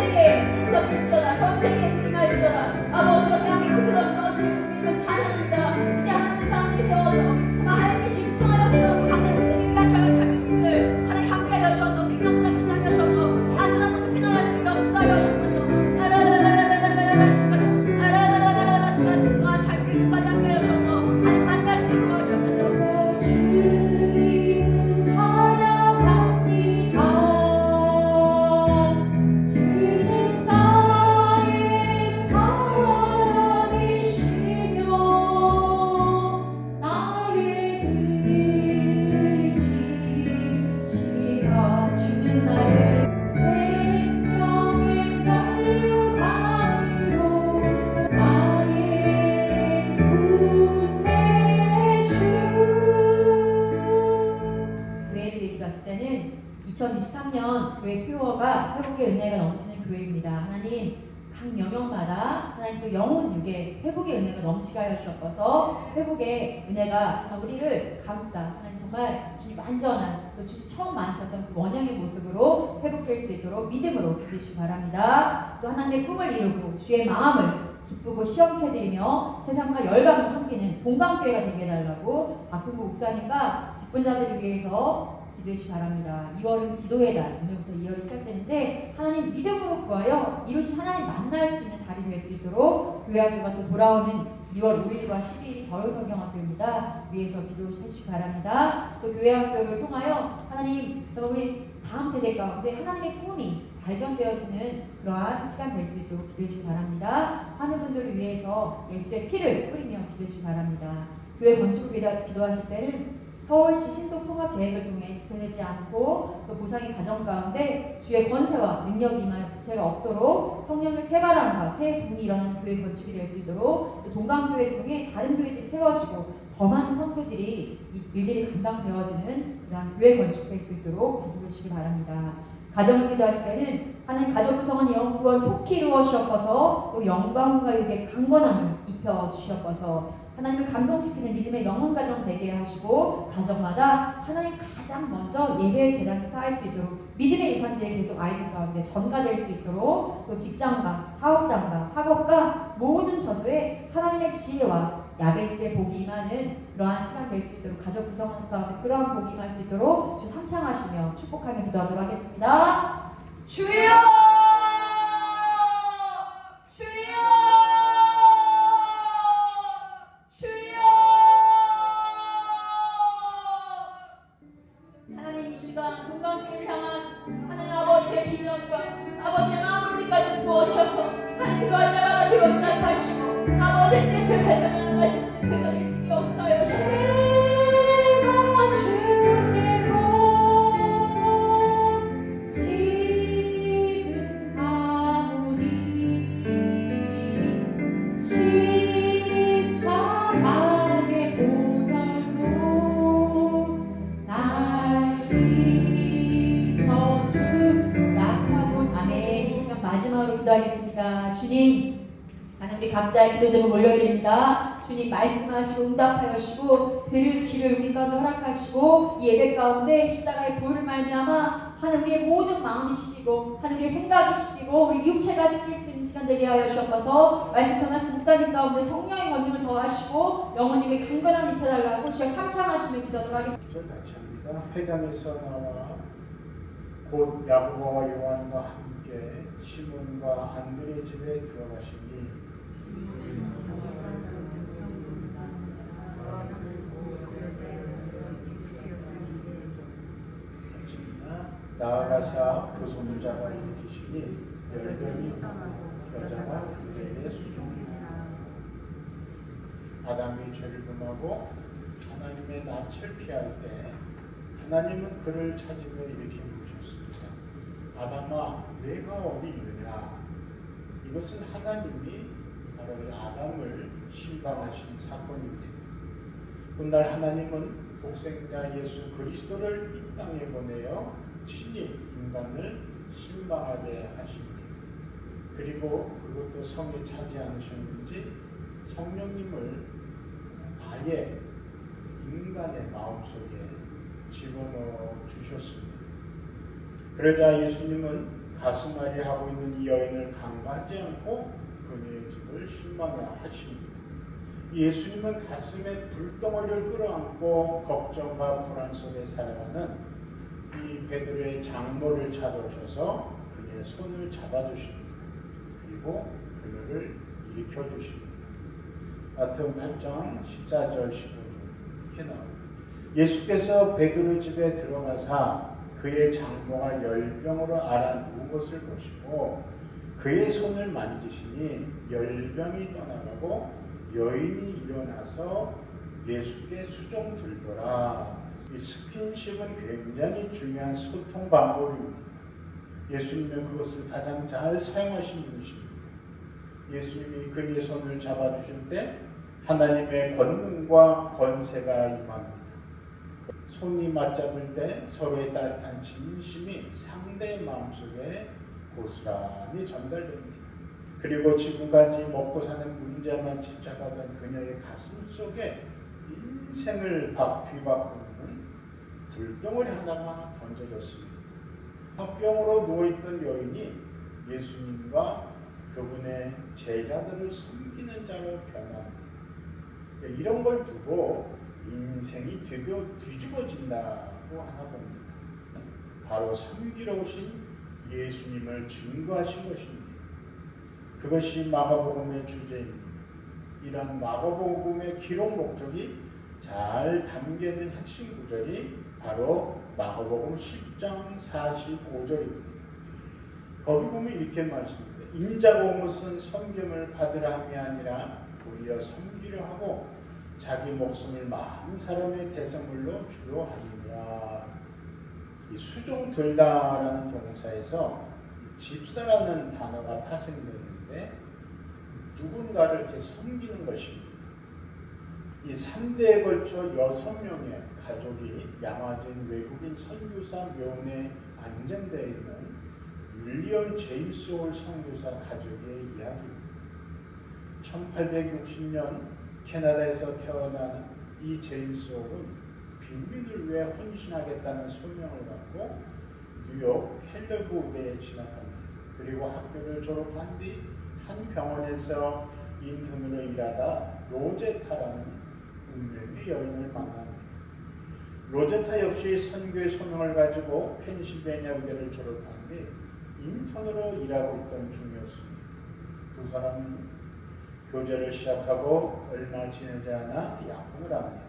세계에 그렇을지어다. 전 세계에 그림할지어다. 아버지와 대한민국 들어서 주의 주님을 찬양합니다. 이제 하나님의 사람들이 세워서 정말 하나님께 집중하여 기도하고 각자의 목소리가 자각하는 분들 하나님 함께 하셔서 생명사를 하셔서 안전한 곳에 피난할 수 있게 역사하여 하셔서 또한 달빛까지 함께 하셔서 하나님 만날 수 있게 하셔서 주님 찬양합니다. 주는 나의 사랑이시며 나의 의지시라. 주는 나의 생명의 날류하리로 나의 구세주. 교회를 얘기하실 때는 2023년 교회 표어가 회복의 은혜가 넘치는 교회입니다. 하나님 각 영역마다 하나님 또 영혼 육에 회복의 은혜가 넘치게 하여 주셔서 회복의 은혜가 정말 우리를 감싸 하나님 정말 주님 완전한 또 주님 처음 만나셨던 그 원형의 모습으로 회복될 수 있도록 믿음으로 기도해주시기 바랍니다. 또 하나님의 꿈을 이루고 주의 마음을 기쁘고 시험케 드리며 세상과 열방을 섬기는 동방교회가 되게 해달라고 박훈구 목사님과 직분자들을 위해서 기도해주시기 바랍니다. 2월은 기도의 달, 오늘부터 2월이 시작되는데 하나님 믿음으로 구하여 이루신 하나님 만날 수 있는 달이 될 수 있도록 교회학교가 또 돌아오는 2월 5일과 12일이 겨울성경학교입니다. 위에서 기도해주시기 바랍니다. 또 교회학교를 통하여 하나님 우리 다음 세대 가운데 하나님의 꿈이 발견되어지는 그러한 시간 될 수 있도록 기도해주시기 바랍니다. 하는 분들을 위해서 예수의 피를 뿌리며 기도해주시기 바랍니다. 교회 건축을 기도하실 때는 서울시 신속통합 계획을 통해 지체되지 않고 또 보상의 가정 가운데 주의 권세와 능력이 임하여 부채가 없도록 성령의 새 바람과 새 붐이 일어나는 교회 건축이 될 수 있도록 또 동강교회를 통해 다른 교회들이 세워지고 더 많은 선교들이 이 일들이 감당되어지는 그런 교회 건축될 수 있도록 기도해 주시기 바랍니다. 가정을 기도하실 때는 하나님 가족 구성원 영구원 속히 이루어 주셨어서 또 영광과 육의 강건함을 입혀 주셨어서 하나님을 감동시키는 믿음의 영혼 가정 되게 하시고 가정마다 하나님 가장 먼저 예배의 재단이 쌓일 수 있도록 믿음의 유산들이 계속 아이들 가운데 전가될 수 있도록 또 직장과 사업장과 학업과 모든 저주에 하나님의 지혜와 야베스의 복이 임하는 그러한 시간 될 수 있도록 가족 구성원 가운데 그러한 복이 임할 수 있도록 주 삼창하시며 축복하며 기도하도록 하겠습니다. 주여! 건강을 향한 하나님 아버지의 비전과 아버지의 마음을 우리까지 부어주셔서 하나님 그동안 나라 뒤로 나타나시고 아버지의 뜻을 발견하는 말씀을 되돌릴 수 있게 없어요. 내가 주께로 지금 가오니 십자가의 보혈로 날 마지막으로 기도하겠습니다. 주님, 하나님 우리 각자의 기도 제목 올려드립니다. 주님 말씀하시고 응답하여 주시고 들을 길을 우리 가운데 허락하시고 이 예배 가운데 십자가의 보혈을 말미암아 하나님 우리의 모든 마음이 시키고 하나님 우리의 생각이 시키고 우리 육체가 시킬 수 있는 시간 되게 하여 주셔서 말씀 전하신 목사님 가운데 성령의 권능을 더하시고 영혼님의 강건함을 입혀달라고 주여 삼창하시며 기도하도록 하겠습니다. 회당에서 나와 곧 야고보와 요한과 함께 시몬과 안드레 집에 들어가시니 나아가사 그 소문자가 일으키시니 열병이 여자가 그들에게 수종이라. 아담이 죄를 범하고 하나님의 낯을 피할 때 하나님은 그를 찾으며 이렇게 묻으셨습니다. 아담아, 내가 어디 있느냐? 이것은 하나님이 바로 이 아담을 심판하신 사건입니다. 훗날 하나님은 독생자 예수 그리스도를 이 땅에 보내어 친히 인간을 신방하게 하십니다. 그리고 그것도 성에 차지 않으셨는지 성령님을 아예 인간의 마음속에 집어넣어 주셨습니다. 그러자 예수님은 가슴앓이 하고 있는 이 여인을 강구하지 않고 그녀의 집을 실망해 하십니다. 예수님은 가슴에 불덩어리를 끌어안고 걱정과 불안 속에 살아가는 이 베드로의 장모를 찾아오셔서 그녀의 손을 잡아주십니다. 그리고 그녀를 일으켜주십니다. 마태복음 8장 14절 15절 이렇게 나옵니다. 예수께서 베드로 집에 들어가사 그의 장모가 열병으로 앓아 누운 것을 보시고 그의 손을 만지시니 열병이 떠나가고 여인이 일어나서 예수께 수종 들더라. 이 스킨십은 굉장히 중요한 소통 방법입니다. 예수님은 그것을 가장 잘 사용하신 분이십니다. 예수님이 그의 손을 잡아주실 때 하나님의 권능과 권세가 임합니다. 손이 맞잡을 때 서로의 따뜻한 진심이 상대의 마음속에 고스란히 전달됩니다. 그리고 지금까지 먹고 사는 문제만 집착하던 그녀의 가슴 속에 인생을 뒤바꾸는 불덩어리 하나가 던져졌습니다. 화병으로 누워있던 여인이 예수님과 그분의 제자들을 섬기는 자로 변합니다. 이런 걸 두고 인생이 뒤집어진다고 하나 봅니다. 바로 섬기러 오신 예수님을 증거하신 것입니다. 그것이 마가복음의 주제입니다. 이런 마가복음의 기록 목적이 잘 담겨있는 핵심 구절이 바로 마가복음 10장 45절입니다. 거기 보면 이렇게 말씀합니다. 인자가 온 것은 섬김을 받으라 함이 아니라 오히려 섬기려 하고 자기 목숨을 많은 사람의 대성물로 주려 하느니라. 이 수종 들다라는 동사에서 집사라는 단어가 파생되는데 누군가를 이렇게 섬기는 것입니다. 이 3대에 걸쳐 6명의 가족이 양화진 외국인 선교사 묘원에 안정되어 있는 윌리엄 제임스 홀 선교사 가족의 이야기입니다. 1860년 캐나다에서 태어난 이 제임스 홀은 빈민을 위해 헌신하겠다는 소명을 갖고 뉴욕 헬러브우드에 진학합니다. 그리고 학교를 졸업한 뒤 한 병원에서 인턴으로 일하다 로제타라는 운명의 여인을 만납니다. 로제타 역시 선교의 소명을 가지고 펜실베니아 의대를 졸업한 뒤 인턴으로 일하고 있던 중이었습니다. 두 사람은 교제를 시작하고 얼마 지나지 않아 약혼을 합니다.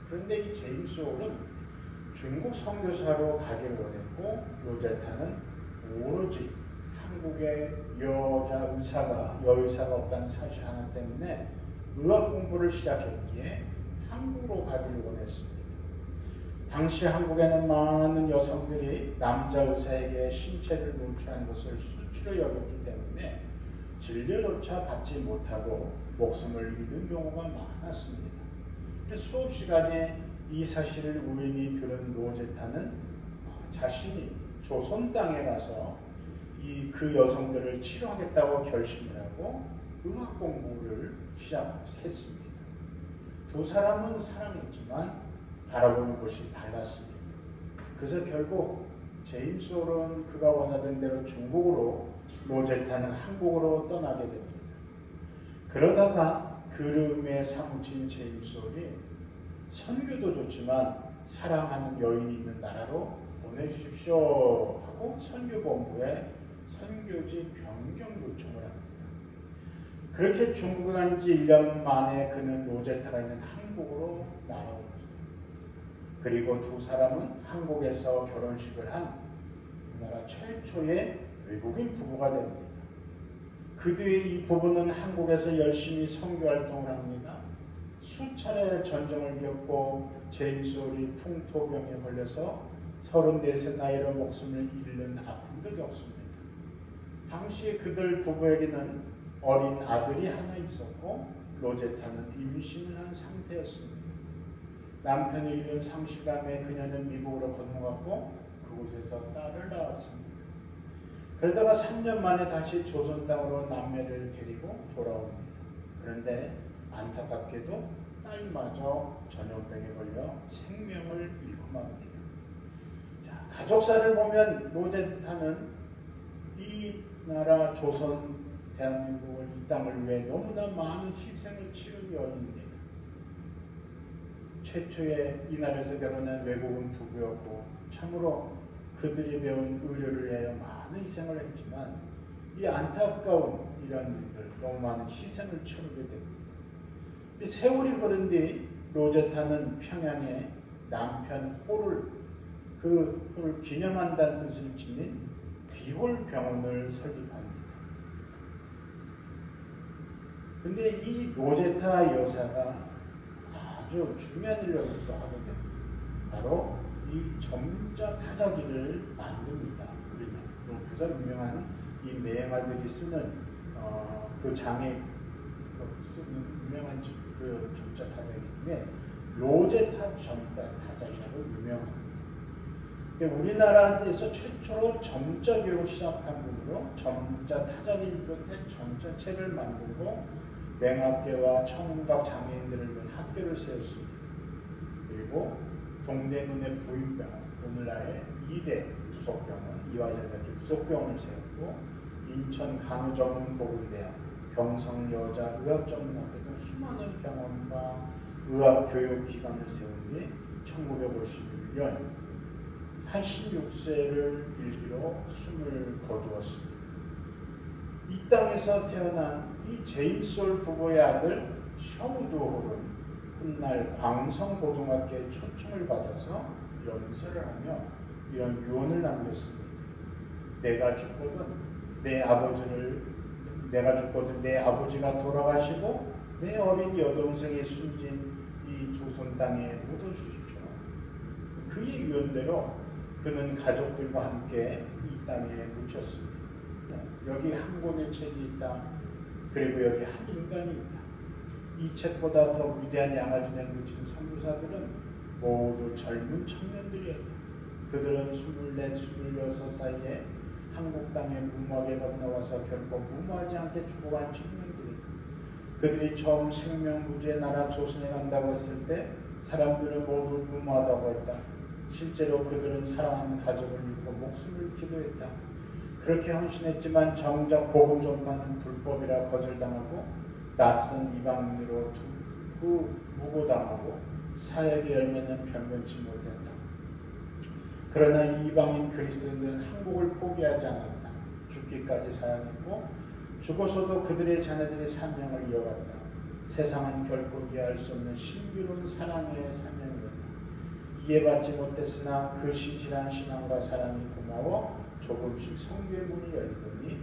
그런데 이 제임스 홀은 중국 선교사로 가기를 원했고 로제타는 오로지 한국에 여의사가 없다는 사실 하나 때문에 의학 공부를 시작했기에 한국으로 가기를 원했습니다. 당시 한국에는 많은 여성들이 남자 의사에게 신체를 노출한 것을 수치로 여겼기 때문에 진료조차 받지 못하고 목숨을 잃은 경우가 많았습니다. 수업 시간에 이 사실을 우연히 들은 로제타는 자신이 조선 땅에 가서 그 여성들을 치료하겠다고 결심을 하고 의학 공부를 시작했습니다. 두 사람은 사랑했지만 바라보는 곳이 달랐습니다. 그래서 결국 제임스 홀은 그가 원하던 대로 중국으로, 로제타는 한국으로 떠나게 됩니다. 그러다가 그름에 사무친 제임스 홀이 선교도 좋지만 사랑하는 여인이 있는 나라로 보내주십시오 하고 선교본부에 선교지 변경 요청을 합니다. 그렇게 중국에 간 지 1년 만에 그는 로제타가 있는 한국으로 날아옵니다. 그리고 두 사람은 한국에서 결혼식을 한 우리나라 최초의 외국인 부부가 됩니다. 그 뒤에 이 부부는 한국에서 열심히 선교활동을 합니다. 수차례 전쟁을 겪고 제임스 홀이 풍토병에 걸려서 34세 나이로 목숨을 잃는 아픔도 겪습니다. 당시 그들 부부에게는 어린 아들이 하나 있었고 로제타는 임신을 한 상태였습니다. 남편을 잃은 상실감에 그녀는 미국으로 건너갔고 그곳에서 딸을 낳았습니다. 그러다가 3년 만에 다시 조선 땅으로 남매를 데리고 돌아옵니다. 그런데 안타깝게도 딸마저 전염병에 걸려 생명을 잃고 맙니다. 가족사를 보면 로제타는 이 나라 조선 대한민국을 이 땅을 위해 너무나 많은 희생을 치른 여인입니다. 최초의 이 나라에서 결혼한 외국인 부부였고 참으로 그들이 배운 의료를 위하여 많은 희생을 했지만 이 안타까운 이런 일들 너무 많은 희생을 치르게 됩니다. 이 세월이 흐른 뒤 로제타는 평양에 남편 홀을 기념한다는 뜻을 지닌 비홀 병원을 설립합니다. 근데 이 로제타 여사가 아주 중요한 일을 또 하게 됩니다. 바로 이 점자 타자기를 만듭니다. 그래서 유명한 이 매형아들이 쓰는 그 장에 쓰는 유명한 그 점자 타자기 중에 로제타 점자 타자기라고 유명합니다. 우리나라에서 최초로 점자 교육을 시작한 분으로 점자 타자기를 비롯해 점자책을 만들고 맹학계와 청각 장애인들을 위한 학교를 세웠습니다. 그리고 동대문의 부인병원, 오늘날의 2대 부속병원, 이화여자기 부속병원을 세웠고 인천 간호전문보건대학, 경성여자의학전문학교 등 수많은 병원과 의학교육기관을 세운 뒤 1951년 86세를 일기로 숨을 거두었습니다. 이 땅에서 태어난 이 제임솔 부부의 아들 셔무드홀은 훗날 광성고등학교에 초청을 받아서 연설을 하며 이런 유언을 남겼습니다. 내가 죽거든 내 아버지가 돌아가시고 내 어린 여동생이 숨진 이 조선 땅에 묻어주십시오. 그의 유언대로 그는 가족들과 함께 이 땅에 묻혔습니다. 여기 한 권의 책이 있다. 그리고 여기 한 인간이 있다. 이 책보다 더 위대한 양아진에 묻힌 선교사들은 모두 젊은 청년들이었다. 그들은 24, 26 사이에 한국 땅에 무모하게 건너와서 결코 무모하지 않게 죽어간 청년들이다. 그들이 처음 생명부지의 나라 조선에 간다고 했을 때 사람들은 모두 무모하다고 했다. 실제로 그들은 사랑하는 가족을 잃고 목숨을 기도했다. 그렇게 헌신했지만 정작 복음 전파는 불법이라 거절당하고 낯선 이방인으로 무고당하고 사역의 열매는 변변치 못했다. 그러나 이방인 그리스도인들은 한국을 포기하지 않았다. 죽기까지 사랑했고 죽어서도 그들의 자녀들이 사명을 이어갔다. 세상은 결코 이해할 수 없는 신비로운 사랑의 사명이었다. 이해받지 못했으나 그 신실한 신앙과 사랑이 고마워 조금씩 성교의 문이 열리더니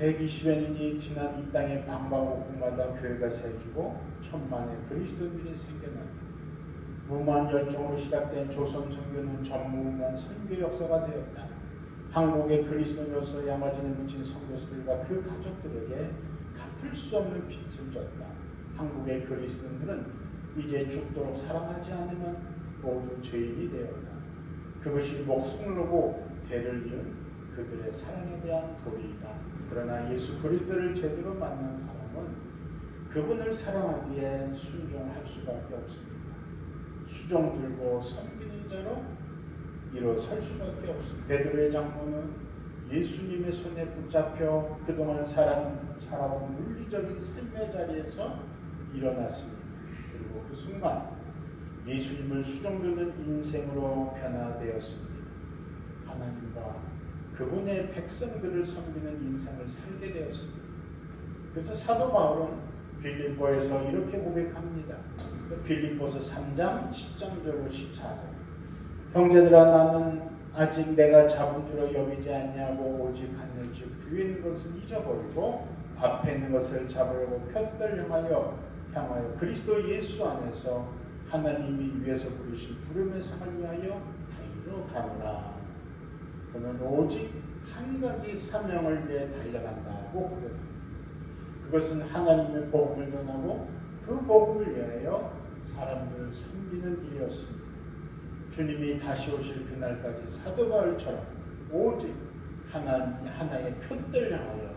120여 년이 지난 이 땅의 방방곡곡마다 교회가 세워지고 천만의 그리스도인들이 생겨났다. 무모한 열정으로 시작된 조선 선교는 전무후무한 선교 역사가 되었다. 한국의 그리스도인으로서 양아진에 묻힌 선교사들과 그 가족들에게 갚을 수 없는 빚을 졌다. 한국의 그리스도인들은 이제 죽도록 사랑하지 않으면 모두 죄인이 되었다. 그것이 목숨을 놓고 대를 이은 그들의 사랑에 대한 도리이다. 그러나 예수 그리스도를 제대로 만난 사람은 그분을 사랑하기에 순종할 수밖에 없습니다. 수종 들고 섬기는 자로 일어설 수밖에 없습니다. 베드로의 장모는 예수님의 손에 붙잡혀 그동안 살아온 물리적인 삶의 자리에서 일어났습니다. 그리고 그 순간 예수님을 수종드는 인생으로 변화되었습니다. 하나님과 그분의 백성들을 섬기는 인생을 살게 되었습니다. 그래서 사도 바울은 빌립보에서 이렇게 고백합니다. 빌립보서 3장 10절로 14절. 형제들아 나는 아직 내가 잡은 줄로 여기지 않냐고 오직 하늘 즉 뒤에 있는 것을 잊어버리고 앞에 있는 것을 잡으려고 표들 향하여 그리스도 예수 안에서 하나님이 위에서 부르신 부름의 상을 위하여 달려 가노라. 그는 오직 한 가지 사명을 위해 달려간다고 그랬습니다. 그것은 하나님의 복음을 전하고 그 복음을 위하여 사람들을 섬기는 일이었습니다. 주님이 다시 오실 그날까지 사도 바울처럼 오직 하나의 표들 향하여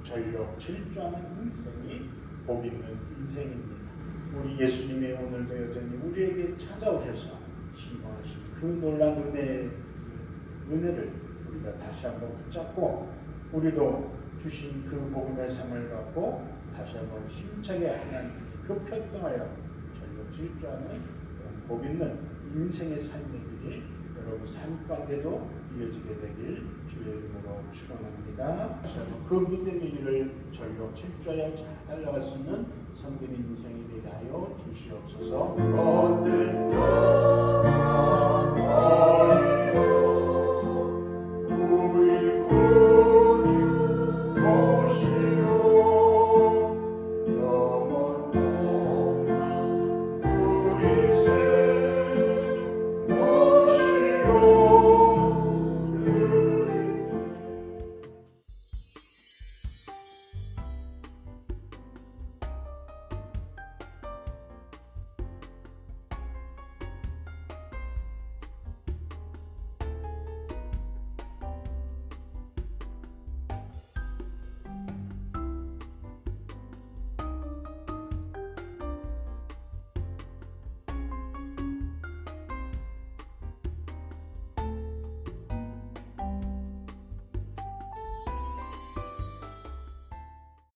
전력 질주하는 인생이 복 있는 인생입니다. 우리 예수님이 오늘도 여전히 우리에게 찾아오셔서 신방하신 그 놀라운 은혜를 우리가 다시 한번 붙잡고 우리도 주신 그 복음의 삶을 갖고 다시 한번 힘차게 하나님께 급편등하여 전력 질주하는 그런 복 있는 인생의 삶의 길이 여러분 삶 가운데도 이어지게 되길 주의 이름으로 축원합니다. 그 믿음의 길을 전력 질주하여 잘 달려갈 수 있는 성된 인생이 되게 하여 주시옵소서. 우리 구주 오시오